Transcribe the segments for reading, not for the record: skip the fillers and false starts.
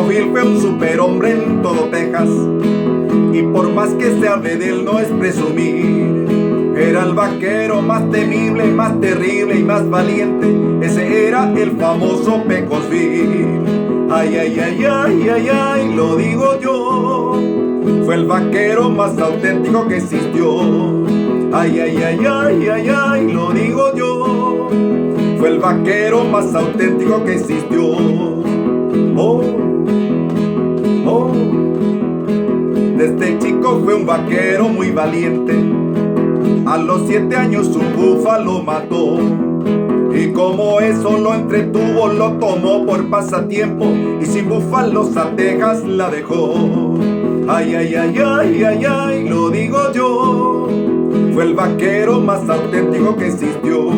Pecos fue un superhombre en todo Texas, y por más que se hable de él no es presumir. Era el vaquero más temible, más terrible y más valiente. Ese era el famoso Pecosville. Ay, ay, ay, ay, ay, ay, lo digo yo. Fue el vaquero más auténtico que existió. Ay, ay, ay, ay, ay, ay, lo digo yo. Fue el vaquero más auténtico que existió. Oh, oh. Desde chico fue un vaquero muy valiente. A los 7 años un búfalo mató, y como eso lo entretuvo, lo tomó por pasatiempo, y sin búfalos a Texas la dejó. Ay, ay, ay, ay, ay, ay, lo digo yo. Fue el vaquero más auténtico que existió.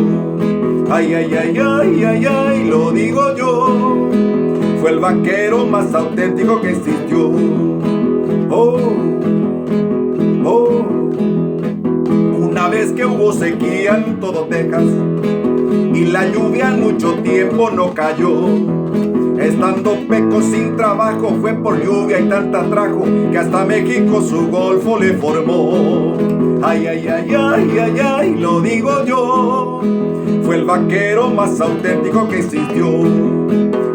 Ay, ay, ay, ay, ay, ay, lo digo yo. Fue el vaquero más auténtico que existió. Oh, oh. Una vez que hubo sequía en todo Texas y la lluvia en mucho tiempo no cayó, estando Pecos sin trabajo, fue por lluvia y tanta trajo que hasta México su golfo le formó. Ay, ay, ay, ay, ay, ay, lo digo yo. Fue el vaquero más auténtico que existió.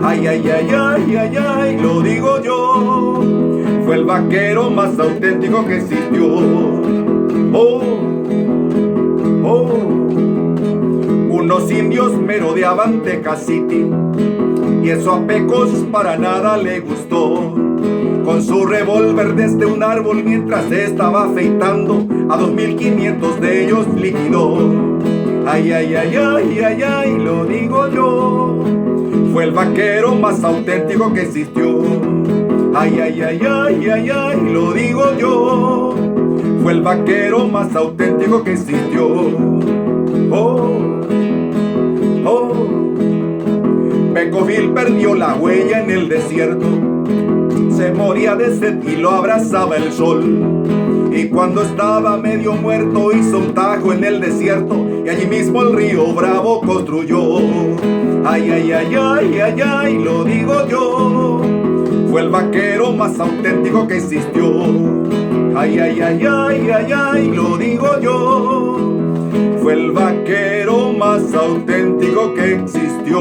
Ay, ay, ay, ay, ay, ay, lo digo yo. Fue el vaquero más auténtico que existió. Oh, oh. Unos indios merodeaban Texas City, y eso a Pecos para nada le gustó. Con su revólver desde un árbol mientras estaba afeitando, a 2.500 de ellos liquidó. Ay, ay, ay, ay, ay, ay, lo digo yo. Fue el vaquero más auténtico que existió. Ay, ay, ay, ay, ay, ay, lo digo yo. Fue el vaquero más auténtico que existió. Oh, oh. Pecosville perdió la huella en el desierto. Se moría de sed y lo abrazaba el sol. Y cuando estaba medio muerto hizo un tajo en el desierto, y allí mismo el río Bravo construyó. Ay, ay, ay, ay, ay, ay, lo digo yo. Fue el vaquero más auténtico que existió. Ay, ay, ay, ay, ay, ay, lo digo yo. Fue el vaquero más auténtico que existió.